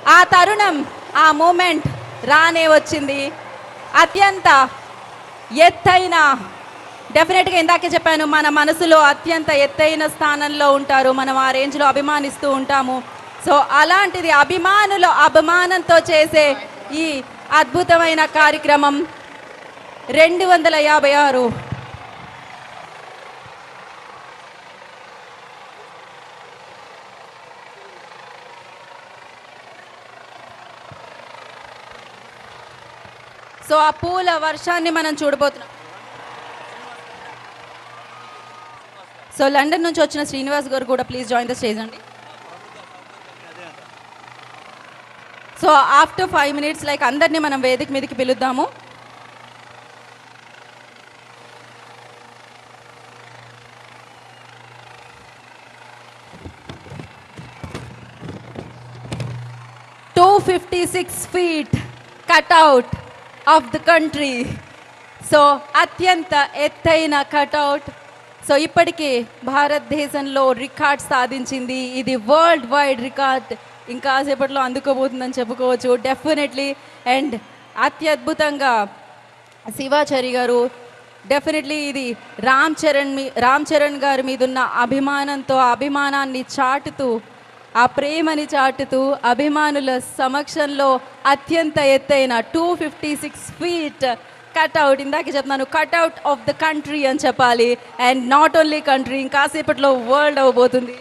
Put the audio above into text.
ఆ తరుణం, ఆ మూమెంట్ రానే వచ్చింది. అత్యంత ఎత్తైన, డెఫినెట్గా ఇందాకే చెప్పాను, మన మనసులో అత్యంత ఎత్తైన స్థానంలో ఉంటారు, మనం ఆ రేంజ్లో అభిమానిస్తూ ఉంటాము. సో అలాంటిది అభిమానుల అభిమానంతో చేసే ఈ అద్భుతమైన కార్యక్రమం 256. సో ఆ పూల వర్షాన్ని మనం చూడబోతున్నాం. సో లండన్ నుంచి వచ్చిన శ్రీనివాస్ గారు కూడా ప్లీజ్ జాయిన్ ద స్టేజ్ అండి. సో ఆఫ్టర్ 5 minutes లైక్ అందరినీ మనం వేదిక మీదకి పిలుద్దాము. "256 feet cutout of the country." So అత్యంత ఎత్తైన కట్అవుట్. సో ఇప్పటికీ భారతదేశంలో రికార్డ్ సాధించింది. ఇది వరల్డ్ వైడ్ రికార్డ్. ఇంకా సేపట్లో అందుకోబోతుందని చెప్పుకోవచ్చు డెఫినెట్లీ. అండ్ అత్యద్భుతంగా శివాచారి గారు డెఫినెట్లీ ఇది రామ్ చరణ్ గారి మీద ఉన్న అభిమానంతో అభిమానాన్ని చాటుతూ, ఆ ప్రేమని చాటుతూ అభిమానుల సమక్షంలో అత్యంత ఎత్తైన 256 feet కట్అవుట్. ఇందాక చెప్తున్నాను, కట్అవుట్ ఆఫ్ ద కంట్రీ అని చెప్పాలి. అండ్ నాట్ ఓన్లీ కంట్రీ, ఇంకాసేపట్లో వరల్డ్ అవ్వబోతుంది.